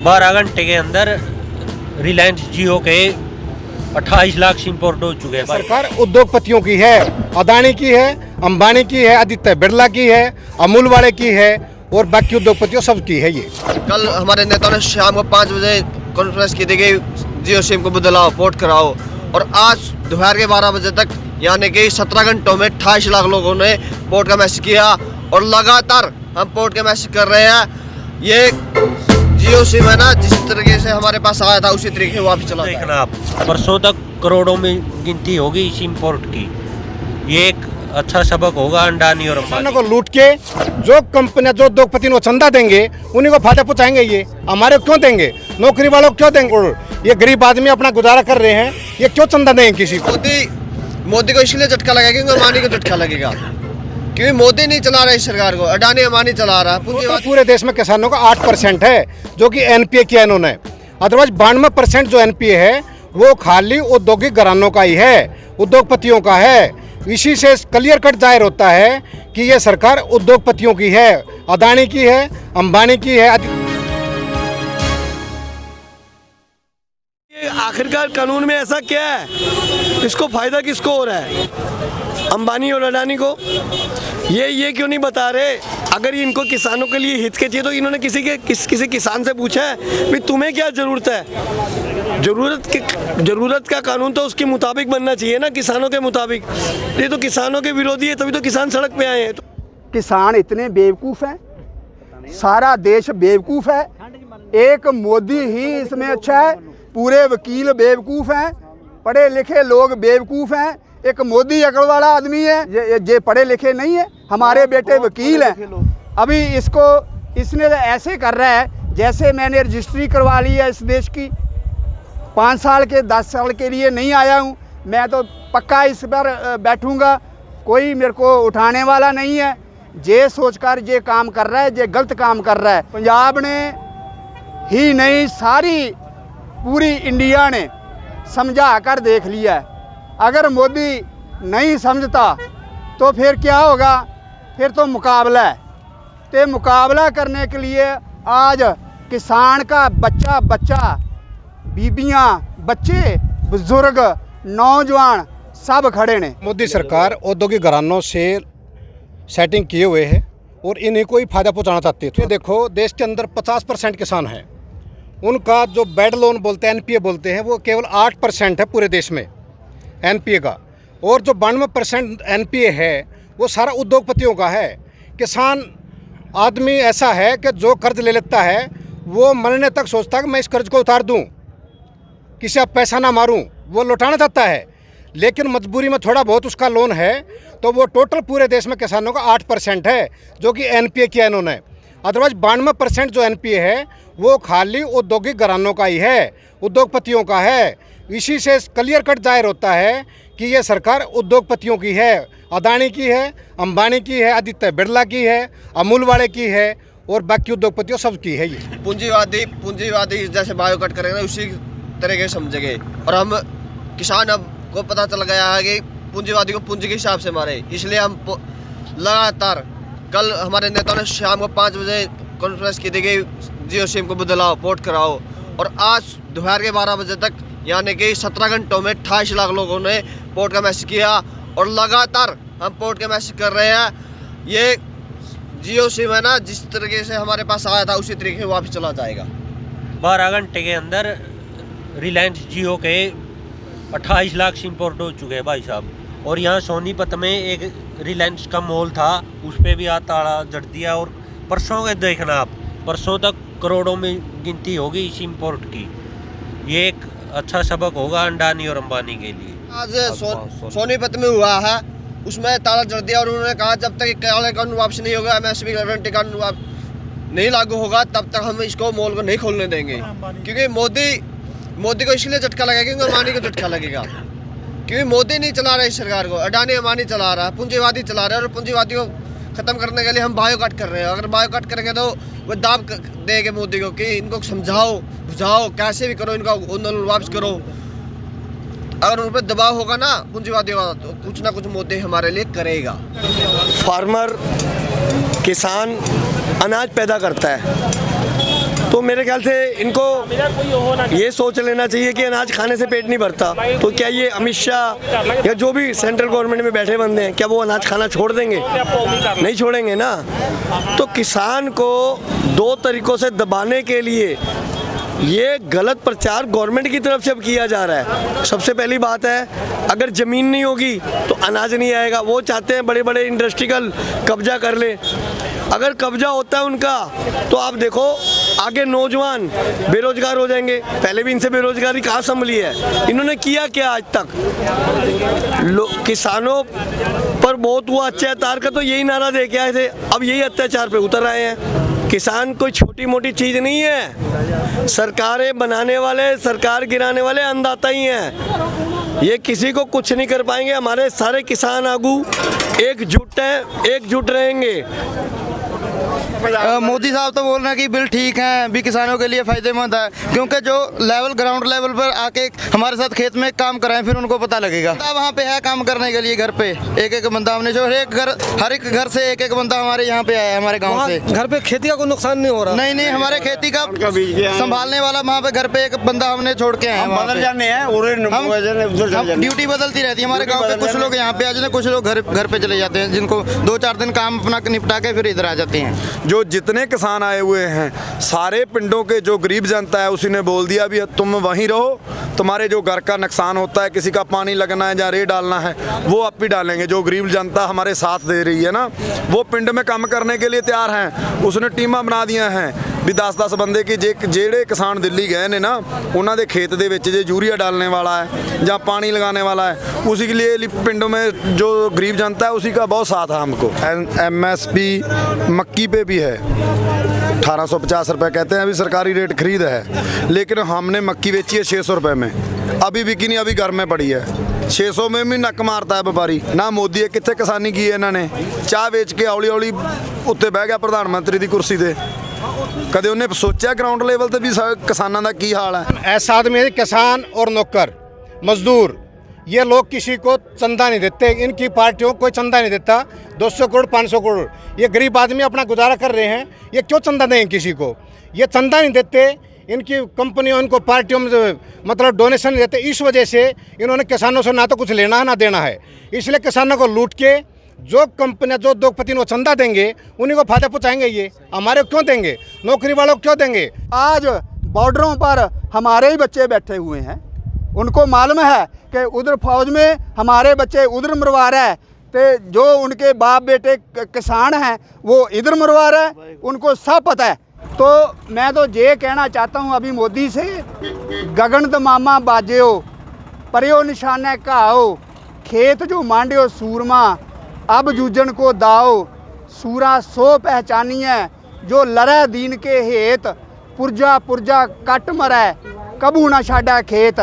12 घंटे के अंदर रिलायंस जियो के 28 लाख सिम पोर्ट हो चुके हैं। सरकार उद्योगपतियों की है, अदानी की है, अंबानी की है, आदित्य बिरला की है, अमूल वाले की है और बाकी उद्योगपतियों सब की है। ये कल हमारे नेताओं ने शाम को 5 बजे कॉन्फ्रेंस की थी कि जियो सिम को बदलाओ, पोर्ट कराओ, और आज दोपहर के 12 बजे तक यानी कि 17 घंटों में 28 लाख लोगों ने पोर्ट का मैसेज किया और लगातार हम पोर्ट के मैसेज कर रहे हैं। ये जियो सिम है ना, जिस तरीके से हमारे पास आया था उसी तरीके से वापस चला जाए। देखना आप परसों तक करोड़ों में गिनती होगी सिम पोर्ट की। ये एक अच्छा सबक होगा अंडानी और अंबानी को लूट के जो कंपनियां जो उद्योगपति को चंदा देंगे उन्हीं को फायदा पहुंचाएंगे। ये हमारे क्यों देंगे, नौकरी वालों को क्यों देंगे? और ये गरीब आदमी अपना गुजारा कर रहे हैं, ये क्यों चंदा देंगे किसी को? मोदी को इसलिए झटका लगेगा क्योंकि अंबानी को झटका लगेगा, क्योंकि मोदी नहीं चला रहा इस सरकार को, अडानी अंबानी चला रहा है। तो पूरे देश में किसानों का 8% है जो कि एनपीए किया इन्होंने। अदरवाइज 92% जो एनपीए है वो खाली औद्योगिक घरानों का ही है, उद्योगपतियों का है। इसी से क्लियर कट जाहिर होता है कि ये सरकार उद्योगपतियों की है, अदानी की है, अंबानी की है। ये आखिरकार कानून में ऐसा क्या है, इसको फायदा किसको हो रहा है? अंबानी और अडानी को। ये क्यों नहीं बता रहे? अगर इनको किसानों के लिए हित के चाहिए तो इन्होंने किसी किसान से पूछा है भाई तुम्हें क्या जरूरत है? जरूरत का कानून तो उसके मुताबिक बनना चाहिए ना, किसानों के मुताबिक। ये तो किसानों के विरोधी है, तभी तो किसान सड़क पे आए हैं। किसान इतने बेवकूफ़ हैं, सारा देश बेवकूफ़ है, एक मोदी ही इसमें अच्छा है। पूरे वकील बेवकूफ़ हैं, पढ़े लिखे लोग बेवकूफ़ हैं, एक मोदी अकड़ वाला आदमी है। ये पढ़े लिखे नहीं है, हमारे बेटे वकील हैं। अभी इसने ऐसे कर रहा है जैसे मैंने रजिस्ट्री करवा ली है इस देश की, 5 साल के 10 साल के लिए नहीं आया हूँ, मैं तो पक्का इस पर बैठूंगा, कोई मेरे को उठाने वाला नहीं है। ये सोचकर ये काम कर रहा है, ये गलत काम कर रहा है। पंजाब ने ही नहीं, सारी पूरी इंडिया ने समझा कर देख लिया है। अगर मोदी नहीं समझता तो फिर क्या होगा? फिर तो मुकाबला है। तो मुकाबला करने के लिए आज किसान का बच्चा बीबियां, बच्चे, बुजुर्ग, नौजवान सब खड़े ने। मोदी सरकार औद्योगिक घरानों से सेटिंग किए हुए है और इन्हीं को ही फायदा पहुंचाना चाहती है। तो देखो देश के अंदर 50% किसान हैं, उनका जो बैड लोन बोलते हैं, एनपीए बोलते हैं, वो केवल 8% है पूरे देश में एनपीए का। और जो 92% एनपीए है वो सारा उद्योगपतियों का है। किसान आदमी ऐसा है कि जो कर्ज ले लेता है वो मरने तक सोचता है कि मैं इस कर्ज को उतार दूं, किसी अब पैसा ना मारूं, वो लौटाना चाहता है, लेकिन मजबूरी में थोड़ा बहुत उसका लोन है। तो वो टोटल पूरे देश में किसानों का 8% है जो कि एनपीए किया इन्होंने। अदरवाइज 92% जो एनपीए है वो खाली औद्योगिक घरानों का ही है, उद्योगपतियों का है। इसी से क्लियर कट जाहिर होता है कि ये सरकार उद्योगपतियों की है, अदानी की है, अंबानी की है, आदित्य बिरला की है, अमूल वाले की है और बाकी उद्योगपतियों सब की है। ये पूंजीवादी जैसे बायोकट करेंगे उसी तरीके से समझेंगे। और हम किसान अब को पता चल गया है कि पूंजीवादी को पूंजी के हिसाब से मारे, इसलिए हम लगातार कल हमारे नेताओं ने शाम को 5 बजे कॉन्फ्रेंस की थी कि जियो सिम को बदलाओ, पोर्ट कराओ, और आज दोपहर के 12 बजे तक यानी कि 17 घंटों में 28 लाख लोगों ने पोर्ट का मैसेज किया और लगातार हम पोर्ट के मैसेज कर रहे हैं। ये जियो सिम है ना, जिस तरीके से हमारे पास आया था उसी तरीके से वापस चला जाएगा। 12 घंटे के अंदर रिलायंस जियो के 28 लाख सिम पोर्ट हो चुके हैं भाई साहब। और यहाँ सोनीपत में एक रिलायंस का मॉल था, उस पर भी ताला जड़ दिया। और परसों के देखना आप, परसों तक करोड़ों में गिनती होगी सिम पोर्ट की। ये एक अच्छा सबक होगा अंडानी और अंबानी के लिए। आज सोनीपत में हुआ है, उसमें ताला जड़ दिया और उन्होंने कहा जब तक काले कानून वापस नहीं होगा, एमएसपी गारंटी कानून नहीं लागू होगा, तब तक हम इसको मॉल को नहीं खोलने देंगे। क्योंकि मोदी को इसलिए झटका लगेगा क्योंकि अंबानी को झटका लगेगा, क्योंकि मोदी नहीं चला रहा इस सरकार को, अडानी अंबानी चला रहा है, पूंजीवादी चला रहा है। और पूंजीवादी को खत्म करने के लिए हम बायोकट कर रहे हैं। अगर बायोकट करेंगे तो वो दाब देंगे मोदी को कि इनको समझाओ, बुझाओ, कैसे भी करो, इनका आंदोलन वापस करो। अगर उन पर दबाव होगा ना पूंजीवादियों का, तो कुछ ना कुछ मोदी हमारे लिए करेगा। फार्मर, किसान अनाज पैदा करता है, तो मेरे ख्याल से इनको ये सोच लेना चाहिए कि अनाज खाने से पेट नहीं भरता। तो क्या ये अमित शाह या जो भी सेंट्रल गवर्नमेंट में बैठे बंदे हैं, क्या वो अनाज खाना छोड़ देंगे? नहीं छोड़ेंगे ना। तो किसान को दो तरीकों से दबाने के लिए ये गलत प्रचार गवर्नमेंट की तरफ से अब किया जा रहा है। सबसे पहली बात है, अगर ज़मीन नहीं होगी तो अनाज नहीं आएगा। वो चाहते हैं बड़े बड़े इंडस्ट्रियल कब्जा कर ले। अगर कब्जा होता है उनका तो आप देखो आगे नौजवान बेरोजगार हो जाएंगे। पहले भी इनसे बेरोजगारी कहाँ संभली है? इन्होंने किया क्या आज तक? किसानों पर बहुत हुआ अत्याचार का, तो यही नारा दे के आए थे। अब यही अत्याचार पे उतर आए हैं। किसान कोई छोटी मोटी चीज़ नहीं है। सरकारें बनाने वाले, सरकार गिराने वाले अंधाता ही हैं। ये किसी को कुछ नहीं कर पाएंगे। हमारे सारे किसान आगू एकजुट हैं, एकजुट रहेंगे। मोदी साहब तो बोल रहे हैं कि बिल ठीक है, भी किसानों के लिए फ़ायदेमंद है, क्योंकि जो ग्राउंड लेवल पर आके हमारे साथ खेत में काम कराएं, फिर उनको पता लगेगा। वहाँ पे है काम करने के लिए, घर पे एक एक बंदा हमने जो हर एक घर से एक एक बंदा हमारे यहाँ पे आया है, हमारे गाँव से। घर पे खेती का कोई नुकसान नहीं हो रहा? नहीं, हमारे खेती का संभालने वाला वहाँ पे घर पे एक बंदा हमने छोड़ के आए हैं। हम ड्यूटी बदलती रहती है। हमारे गाँव के कुछ लोग यहाँ पे आ जाते हैं, कुछ लोग घर पे चले जाते हैं, जिनको 2-4 दिन काम अपना निपटा के फिर इधर आ जाते हैं। जो जितने किसान आए हुए हैं, सारे पिंडों के जो गरीब जनता है उसी ने बोल दिया भी तुम वहीं रहो, तुम्हारे जो घर का नुकसान होता है, किसी का पानी लगना है या रे डालना है, वो आप भी डालेंगे। जो गरीब जनता हमारे साथ दे रही है ना, वो पिंड में काम करने के लिए तैयार हैं। उसने टीमां बना दिया हैं भी 10-10 बंदे की ਜਿਹੜੇ किसान दिल्ली गए ने ना, उन्होंने ਦੇ खेत ਦੇ ਵਿੱਚ ਜੇ यूरिया डालने वाला है या पानी लगाने वाला है, उसी के लिए पिंडों में जो गरीब जनता है उसी का बहुत साथ है हमको। MSP मक्की पे भी है 1850 रुपये, कहते हैं अभी सरकारी रेट खरीद है, लेकिन हमने मक्की बेची है 600 रुपये में। अभी बिकी नहीं, अभी घर में पड़ी है। 600 में भी नक मारता है व्यापारी। ना मोदी है कितने किसानी की है इन्होंने, चाह बेच के हौली हौली उत्ते बह गया प्रधानमंत्री की कुर्सी से। कदे उन्हें सोचा ग्राउंड लेवल पे भी किसानों का की हाल है? ऐसा आदमी है, किसान और नौकर मजदूर, ये लोग किसी को चंदा नहीं देते। इनकी पार्टियों को कोई चंदा नहीं देता। 200 करोड़ 500 करोड़ ये गरीब आदमी अपना गुजारा कर रहे हैं, ये क्यों चंदा दें किसी को? ये चंदा नहीं देते। इनकी कंपनियों, इनको पार्टियों में मतलब डोनेशन देते। इस वजह से इन्होंने किसानों से ना तो कुछ लेना है ना देना है। इसलिए किसानों को लूट के जो कंपनियां, जो उद्योगपति वो चंदा देंगे, उन्हीं को फायदा पहुँचाएंगे। ये हमारे क्यों देंगे? नौकरी वालों को क्यों देंगे? आज बॉर्डरों पर हमारे ही बच्चे बैठे हुए हैं। उनको मालूम है कि उधर फौज में हमारे बच्चे उधर मरवा रहे हैं, तो जो उनके बाप बेटे किसान हैं वो इधर मरवा रहे हैं, उनको सब पता है। तो मैं तो ये कहना चाहता हूँ अभी मोदी से, गगन दमामा बाजियो परियो निशाने घाओ, खेत जो मांडियो सूरमा, अब जूझन को दाओ, सूरा सो पहचानिए, जो लड़े दीन के हेत, पुरजा पुरजा कट मरै, कबू ना छाड़ा खेत।